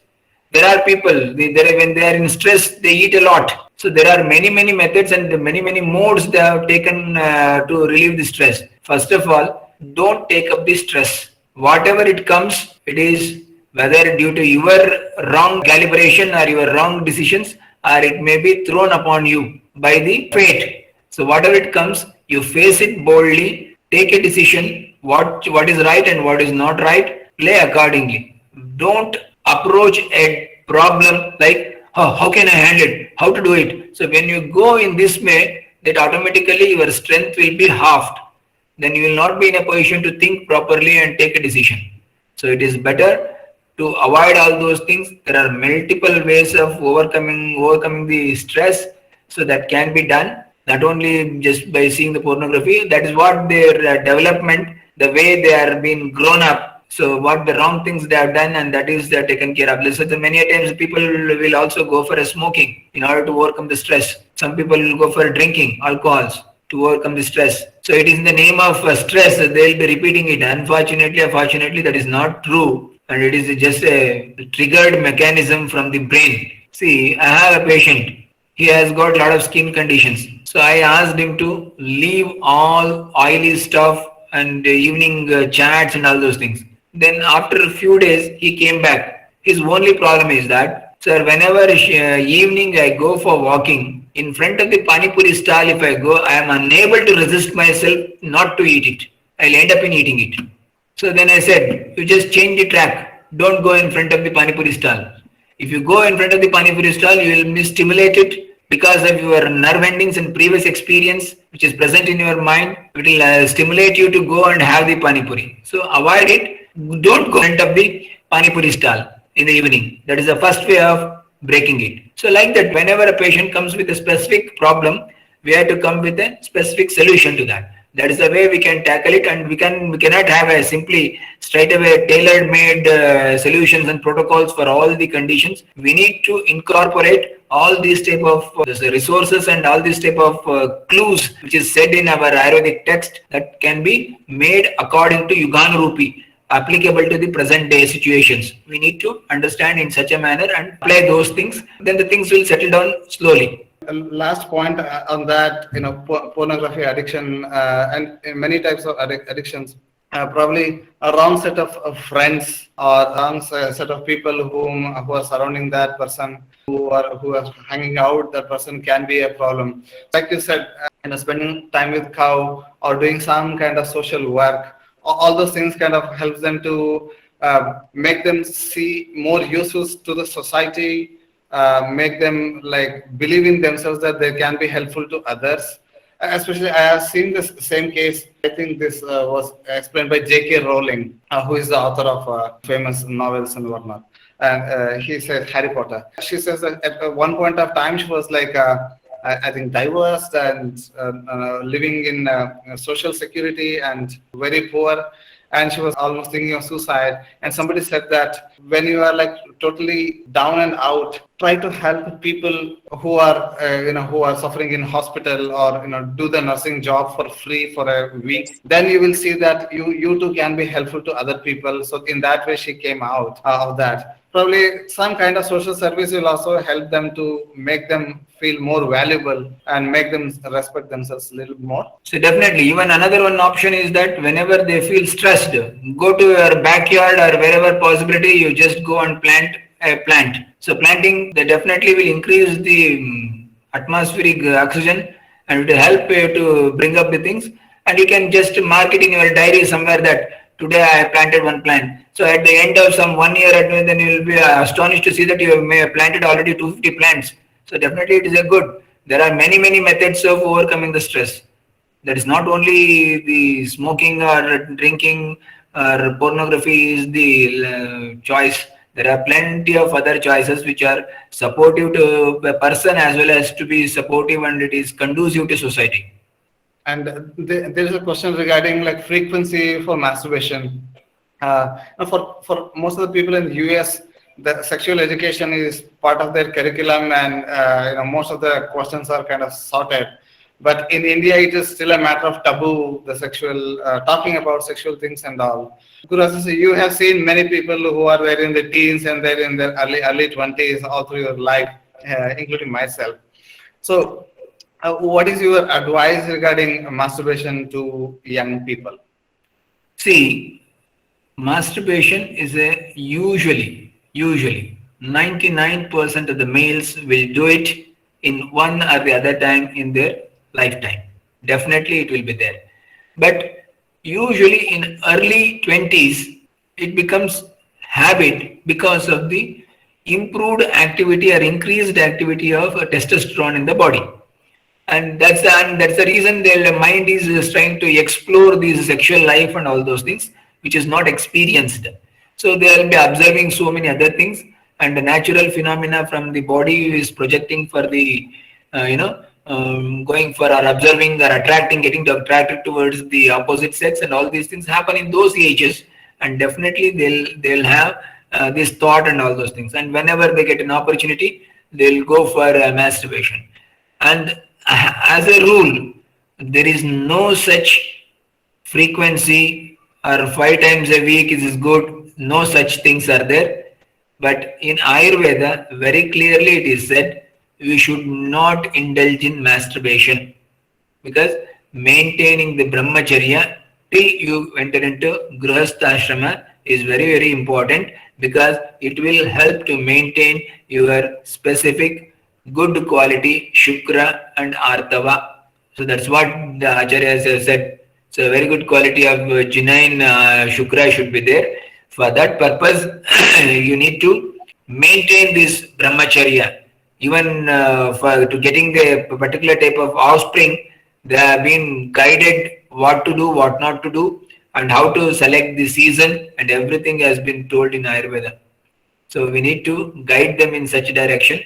There are people, when they are in stress, they eat a lot. So there are many methods and many modes they have taken to relieve the stress. First of all, don't take up the stress. Whatever it comes, it is whether due to your wrong calibration or your wrong decisions, or it may be thrown upon you by the fate. So whatever it comes, you face it boldly, take a decision, what is right and what is not right, play accordingly. Don't approach a problem like, how can I handle it, how to do it. So when you go in this way, that automatically your strength will be halved. Then you will not be in a position to think properly and take a decision. So it is better to avoid all those things. There are multiple ways of overcoming the stress. So that can be done, not only just by seeing the pornography. That is what their development, the way they are being grown up. So what the wrong things they have done, and that is they are taken care of. So many times people will also go for a smoking in order to overcome the stress. Some people will go for drinking alcohols to overcome the stress. So it is in the name of stress, they will be repeating it. Unfortunately, that is not true. and it is just a triggered mechanism from the brain. See, I have a patient. He has got a lot of skin conditions. So I asked him to leave all oily stuff and evening chats and all those things. Then after a few days, he came back. His only problem is that, sir, whenever evening I go for walking, in front of the Pani Puri stall, if I go, I am unable to resist myself not to eat it. I'll end up in eating it. So then I said, you just change the track. Don't go in front of the Pani Puri stall. If you go in front of the Pani Puri stall, you will be stimulated because of your nerve endings and previous experience, which is present in your mind. It will stimulate you to go and have the Pani Puri. So avoid it. Don't go in front of the Pani Puri stall in the evening. That is the first way of breaking it. So like that, whenever a patient comes with a specific problem, we have to come with a specific solution to that. That is the way we can tackle it, and we cannot have a simply straight away tailor made solutions and protocols for all the conditions. We need to incorporate all these type of resources and all these type of clues which is said in our Ayurvedic text that can be made according to Yuganurupi, applicable to the present day situations. We need to understand in such a manner and apply those things. Then the things will settle down slowly. Last point on that, pornography addiction and many types of addictions. Probably a wrong set of friends or wrong set of people who are surrounding that person, who are hanging out. That person can be a problem. Like you said, spending time with cow or doing some kind of social work. All those things kind of helps them to make them see more useful to the society. Make them like believe in themselves that they can be helpful to others. Especially, I have seen this same case. I think this was explained by J.K. Rowling, who is the author of famous novels and whatnot. And he said Harry Potter. She says that at one point of time she was like, I think, divorced and living in social security and very poor. And she was almost thinking of suicide. And somebody said that when you are like totally down and out, try to help people who are who are suffering in hospital, or do the nursing job for free for a week. Then you will see that you too can be helpful to other people. So in that way she came out of that. Probably some kind of social service will also help them to make them feel more valuable and make them respect themselves a little more. So definitely, even another one option is that whenever they feel stressed, go to your backyard or wherever possibility, you just go and plant a plant. So planting, they definitely will increase the atmospheric oxygen, and it will help you to bring up the things. And you can just mark it in your diary somewhere that today I planted one plant. So at the end of some 1 year, then you will be astonished to see that you have planted already 250 plants. So definitely it is a good. There are many methods of overcoming the stress. That is not only the smoking or drinking or pornography is the choice. There are plenty of other choices which are supportive to a person as well as to be supportive, and it is conducive to society. And there is a question regarding like frequency for masturbation. For most of the people in the US, the sexual education is part of their curriculum, and most of the questions are kind of sorted. But in India, it is still a matter of taboo, the sexual talking about sexual things and all. Guru, you have seen many people who are there in the teens and they're in their early 20s all through your life, including myself. So, what is your advice regarding masturbation to young people? See, masturbation is a usually 99% of the males will do it in one or the other time in their lifetime. Definitely it will be there. But usually in early 20s, it becomes habit because of the improved activity or increased activity of testosterone in the body. And that's the reason their mind is trying to explore this sexual life and all those things, which is not experienced. So they will be observing so many other things, and the natural phenomena from the body is projecting for the, going for or observing or attracting, getting attracted towards the opposite sex, and all these things happen in those ages. And definitely they'll have this thought and all those things. And whenever they get an opportunity, they'll go for masturbation. And as a rule, there is no such frequency or 5 times a week is good. no such things are there. But in Ayurveda, very clearly it is said we should not indulge in masturbation, because maintaining the Brahmacharya till you enter into Grihastha Ashrama is very, very important, because it will help to maintain your specific good quality Shukra and Artava. So that's what the Acharyas have said. So a very good quality of genuine Shukra should be there. For that purpose, you need to maintain this Brahmacharya. Even for to getting the particular type of offspring, they have been guided what to do, what not to do, and how to select the season, and everything has been told in Ayurveda. So we need to guide them in such direction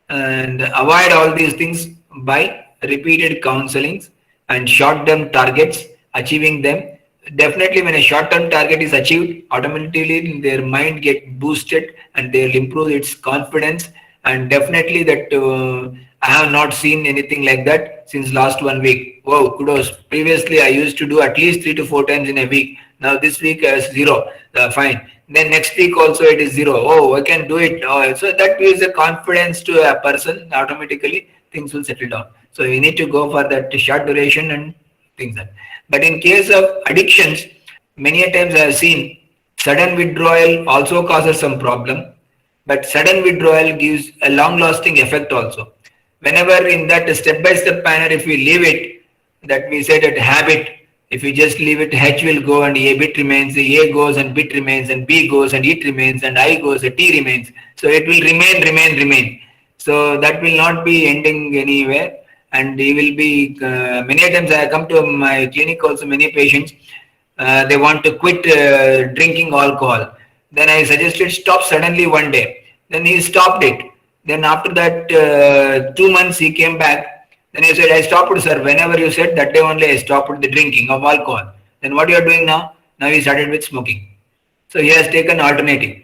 and avoid all these things by repeated counselings and short-term targets, achieving them. Definitely, when a short-term target is achieved, automatically their mind get boosted and they'll improve its confidence. And definitely that I have not seen anything like that since last 1 week. Wow, kudos. Previously, I used to do at least 3 to 4 times in a week. Now this week is zero. Fine. Then next week also it is zero. Oh, I can do it. Oh, so that gives a confidence to a person. Automatically things will settle down. So you need to go for that short duration and things like that. But in case of addictions, many a times I have seen sudden withdrawal also causes some problem. But sudden withdrawal gives a long-lasting effect also. Whenever in that step-by-step manner, if we leave it, that we say that habit, if you just leave it, H will go and A bit remains, A goes and bit remains, and B goes and it remains, and I goes and T remains. So it will remain. So that will not be ending anywhere, and he will be, many times I come to my clinic also, many patients, they want to quit drinking alcohol. Then I suggested stop suddenly one day. Then he stopped it. Then after that 2 months he came back. Then he said, I stopped, sir. Whenever you said that day only I stopped the drinking of alcohol. Then what you are doing now? Now he started with smoking. So he has taken alternative.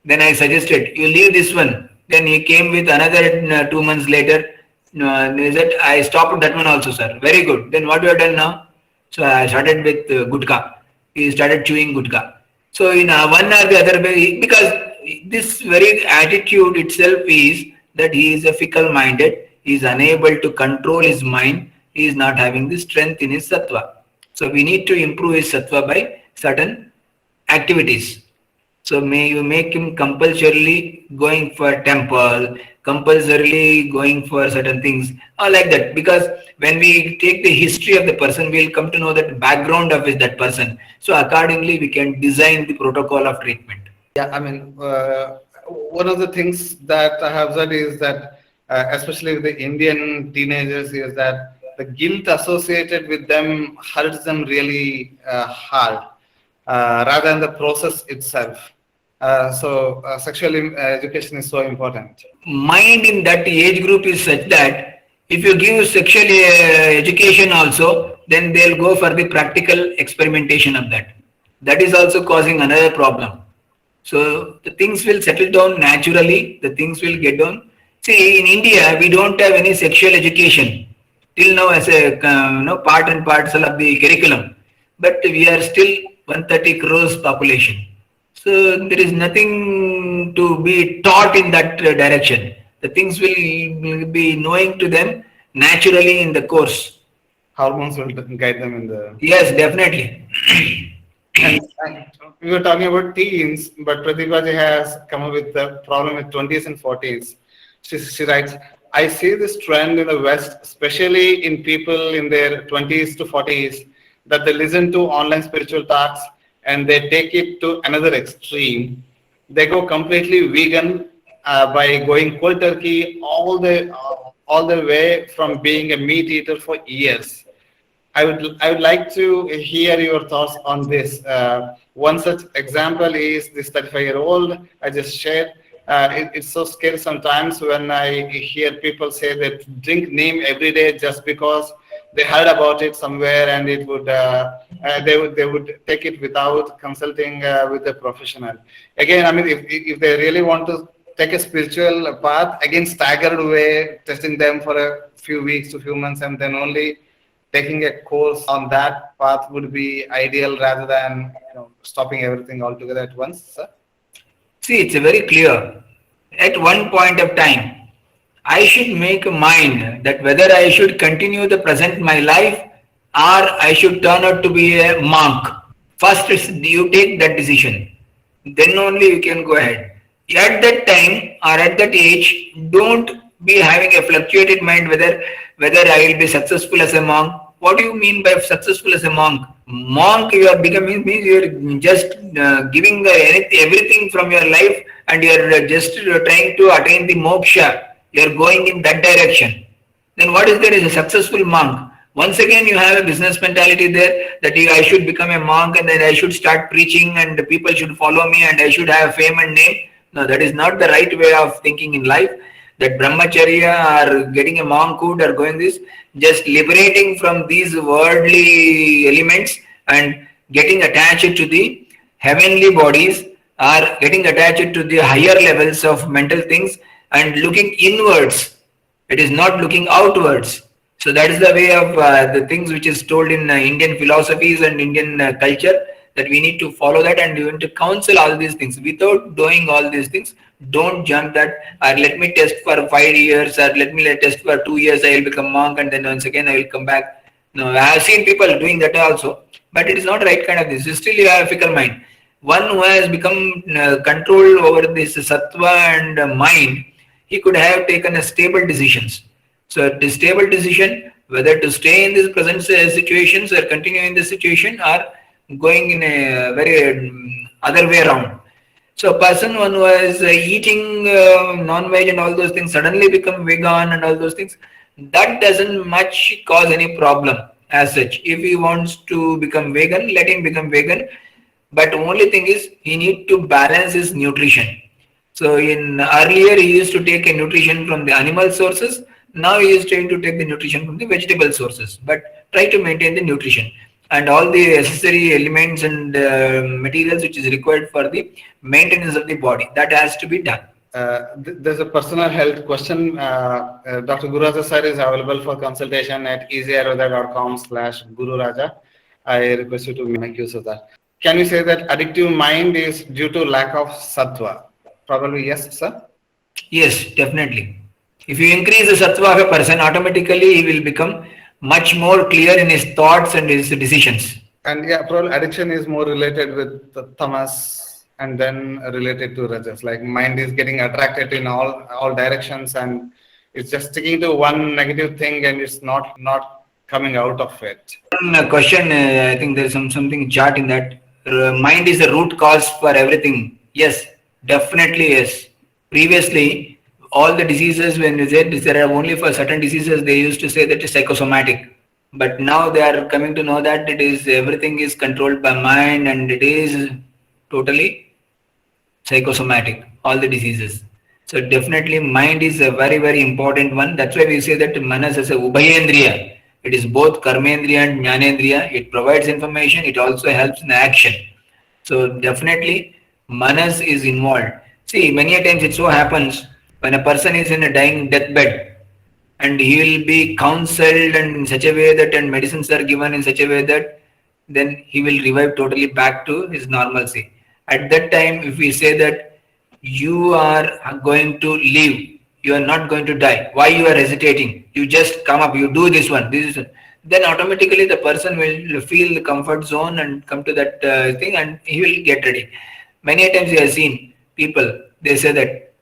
Then I suggested, you leave this one. Then he came with another 2 months later. He said, I stopped that one also, sir. Very good. Then what you have done now? So I started with gutka. He started chewing gutka. So in one or the other way, because this very attitude itself is that he is a fickle-minded, he is unable to control his mind, he is not having the strength in his sattva. So we need to improve his sattva by certain activities. So may you make him compulsorily going for temple, compulsorily going for certain things, or like that. Because when we take the history of the person, we'll come to know that background of that person. So accordingly, we can design the protocol of treatment. Yeah, I mean, one of the things that I have said is that, especially with the Indian teenagers, is that the guilt associated with them hurts them really hard, rather than the process itself. So sexual education is so important. Mind in that age group is such that if you give sexual education also, then they'll go for the practical experimentation of that. That is also causing another problem. So the things will settle down naturally, the things will get down. See, in India, we don't have any sexual education till now as a part and parcel of the curriculum. But we are still 130 crores population. So there is nothing to be taught in that direction. The things will be knowing to them naturally in the course. Hormones will guide them in the... Yes, definitely. And we were talking about teens, but Pratibhaji has come up with the problem with 20s and 40s. She writes, I see this trend in the West, especially in people in their 20s to 40s, that they listen to online spiritual talks and they take it to another extreme. They go completely vegan by going cold turkey all the way from being a meat eater for years. I would like to hear your thoughts on this. One such example is this 35-year-old I just shared. It's so scary sometimes when I hear people say that drink neem every day just because they heard about it somewhere, and it would they would take it without consulting with a professional. Again, I mean, if they really want to take a spiritual path, again staggered way, testing them for a few weeks to few months, and then only taking a course on that path would be ideal rather than stopping everything altogether at once, sir? See, it's very clear. At one point of time, I should make a mind that whether I should continue the present my life or I should turn out to be a monk. First, you take that decision. Then only you can go ahead. At that time or at that age, don't be having a fluctuated mind whether I will be successful as a monk. What do you mean by successful as a monk? Monk, you are becoming means you are just giving everything from your life and you are just trying to attain the moksha. You are going in that direction. Then what is there is a successful monk? Once again, you have a business mentality there that I should become a monk and then I should start preaching and the people should follow me and I should have fame and name. No, that is not the right way of thinking in life. That Brahmacharya or getting a monkhood or going this, just liberating from these worldly elements and getting attached to the heavenly bodies or getting attached to the higher levels of mental things and looking inwards. It is not looking outwards. So that is the way of the things which is told in Indian philosophies and Indian culture, that we need to follow that and we want to counsel all these things. Without doing all these things, don't jump that or let me test for 5 years or let me test for 2 years, I will become monk and then once again I will come back. No, I have seen people doing that also, but it is not right kind of this. Still you have a fickle mind. One who has become control over this sattva and mind, he could have taken a stable decisions. So the stable decision whether to stay in this present situations or continue in this situation or going in a very other way around. So a person one who is eating non-veg and all those things suddenly become vegan and all those things, that doesn't much cause any problem as such. If he wants to become vegan, let him become vegan. But only thing is he need to balance his nutrition. So in earlier he used to take a nutrition from the animal sources. Now he is trying to take the nutrition from the vegetable sources. But try to maintain the nutrition and all the necessary elements and materials which is required for the maintenance of the body. That has to be done. There's a personal health question. Dr. Gururaja sir is available for consultation at easyayurveda.com/Gururaja. I request you to make use of that. Can you say that addictive mind is due to lack of sattva? Probably yes, sir. Yes, definitely. If you increase the sattva of a person, automatically he will become much more clear in his thoughts and his decisions. And yeah, probably addiction is more related with the tamas and then related to rajas. Like mind is getting attracted in all directions and it's just sticking to one negative thing and it's not coming out of it. One question, I think there's something chart in that. Mind is the root cause for everything. Yes, definitely yes. Previously, all the diseases, when we said there are only for certain diseases, they used to say that it's psychosomatic. But now they are coming to know that it is everything is controlled by mind and it is totally psychosomatic, all the diseases. So definitely mind is a very, very important one. That's why we say that manas is a ubhayendriya. It is both karmendriya and jnanendriya. It provides information. It also helps in action. So definitely manas is involved. See, many a times it so happens when a person is in a dying deathbed and he will be counseled and in such a way that and medicines are given in such a way that then he will revive totally back to his normalcy. At that time, if we say that you are going to live, you are not going to die, why you are hesitating? You just come up, you do this one, then automatically the person will feel the comfort zone and come to that thing and he will get ready. Many times we have seen people, they say that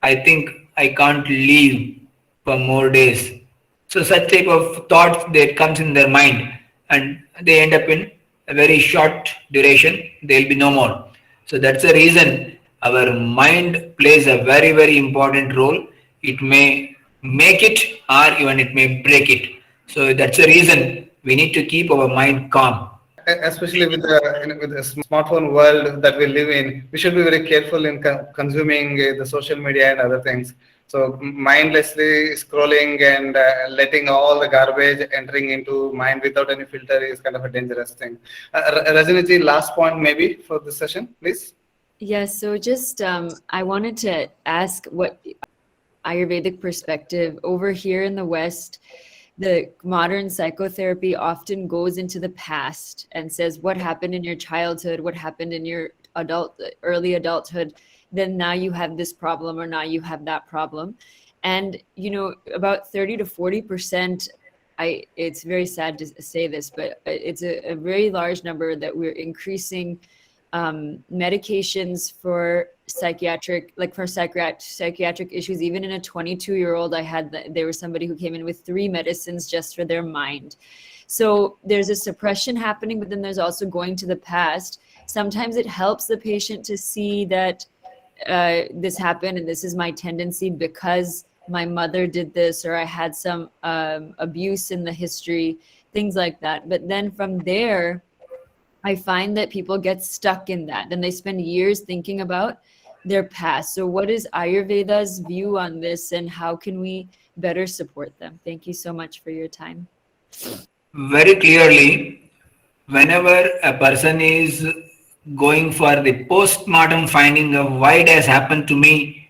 I think I can't live for more days. So such type of thoughts that comes in their mind and they end up in a very short duration, there will be no more. So that's the reason our mind plays a very, very important role. It may make it or even it may break it. So that's the reason we need to keep our mind calm. Especially with the smartphone world that we live in, we should be very careful in consuming the social media and other things. So mindlessly scrolling and letting all the garbage entering into mind without any filter is kind of a dangerous thing. Rajini, last point maybe for this session, please. Yes, so just I wanted to ask what Ayurvedic perspective over here in the West, the modern psychotherapy often goes into the past and says what happened in your childhood, what happened in your early adulthood, then now you have this problem or now you have that problem. And about 30 to 40%, it's very sad to say this, but it's a very large number that we're increasing medications for psychiatric issues. Even in a 22-year-old, there was somebody who came in with 3 medicines just for their mind. So there's a suppression happening, but then there's also going to the past. Sometimes it helps the patient to see that this happened and this is my tendency because my mother did this, or I had some abuse in the history, things like that. But then from there, I find that people get stuck in that and they spend years thinking about their past. So what is Ayurveda's view on this and how can we better support them? Thank you so much for your time. Very clearly, whenever a person is going for the post-mortem finding of why it has happened to me,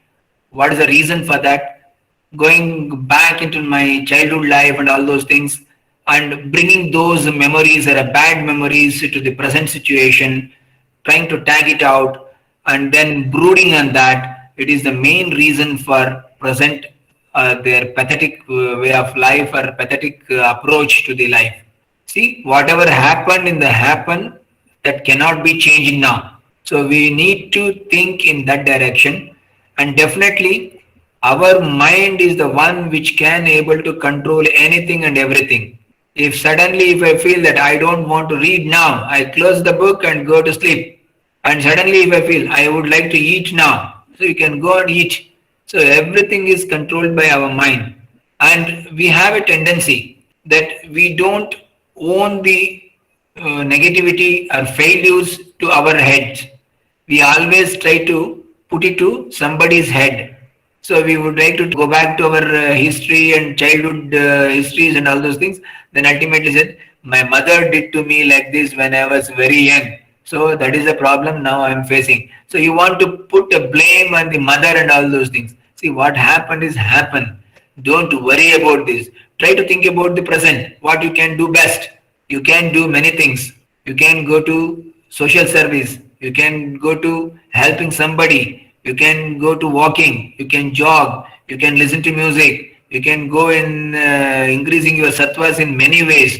what is the reason for that, going back into my childhood life and all those things, and bringing those memories or bad memories to the present situation, trying to tag it out, and then brooding on that, it is the main reason for present their pathetic way of life or pathetic approach to the life. See, whatever happened in the happen, that cannot be changing now. So we need to think in that direction, and definitely our mind is the one which can able to control anything and everything. If I feel that I don't want to read now, I close the book and go to sleep. And suddenly if I feel I would like to eat now, so you can go and eat. So everything is controlled by our mind. And we have a tendency that we don't own the negativity or failures to our heads. We always try to put it to somebody's head. So we would like to go back to our history and childhood histories and all those things. Then ultimately said, my mother did to me like this when I was very young. So that is the problem now I am facing. So you want to put a blame on the mother and all those things. See, what happened is happened. Don't worry about this. Try to think about the present, what you can do best. You can do many things. You can go to social service. You can go to helping somebody. You can go to walking. You can jog. You can listen to music. You can go in increasing your sattvas in many ways,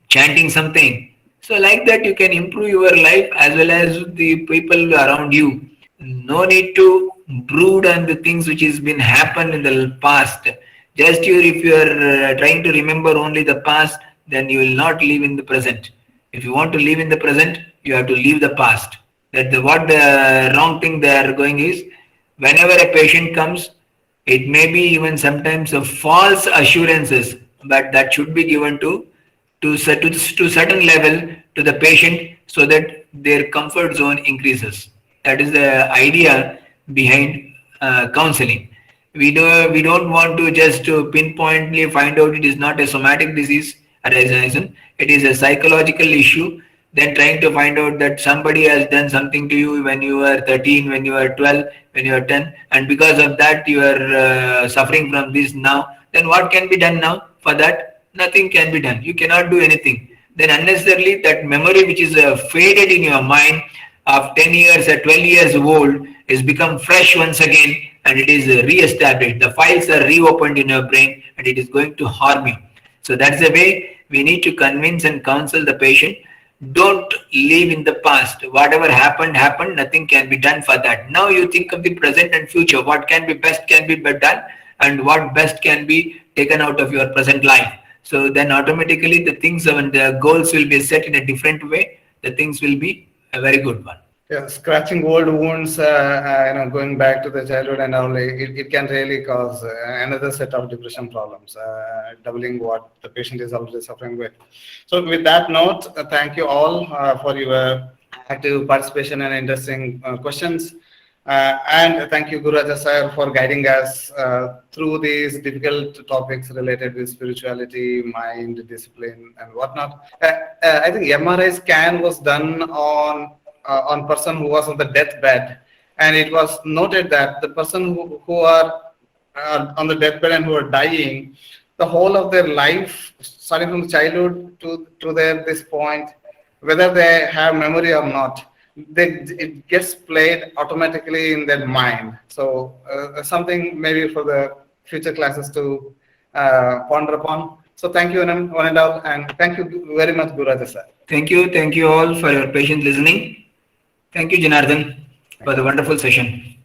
chanting something. So like that you can improve your life as well as the people around you. No need to brood on the things which has been happened in the past. If you are trying to remember only the past, then you will not live in the present. If you want to live in the present, you have to leave the past. What the wrong thing they are going is, whenever a patient comes, it may be even sometimes a false assurances, but that should be given to certain level to the patient so that their comfort zone increases. That is the idea behind counseling. We don't want to just to pinpointly find out it is not a somatic disease or it is a psychological issue. Then trying to find out that somebody has done something to you when you were 13, when you were 12, when you were 10, and because of that you are suffering from this now. Then what can be done now for that? Nothing can be done. You cannot do anything. Then unnecessarily that memory which is faded in your mind of 10 years or 12 years old is become fresh once again, and it is re-established. The files are reopened in your brain and it is going to harm you. So that's the way we need to convince and counsel the patient. Don't live in the past. Whatever happened, nothing can be done for that. Now you think of the present and future. What can be best can be done, and what best can be taken out of your present life. So then automatically the things and the goals will be set in a different way. The things will be a very good one. Yeah, scratching old wounds, going back to the childhood and all, it can really cause another set of depression problems, doubling what the patient is already suffering with. So with that note, thank you all for your active participation and interesting questions. And thank you, Gururaja sir, for guiding us through these difficult topics related with spirituality, mind, discipline, and whatnot. I think MRI scan was done on person who was on the deathbed, and it was noted that the person who are on the deathbed and who are dying the whole of their life, starting from childhood to their this point, whether they have memory or not, it gets played automatically in their mind. So something maybe for the future classes to ponder upon. So thank you one and all, and thank you very much, Guraja sir. Thank you all for your patient listening. Thank you, Janardhan, for the wonderful session.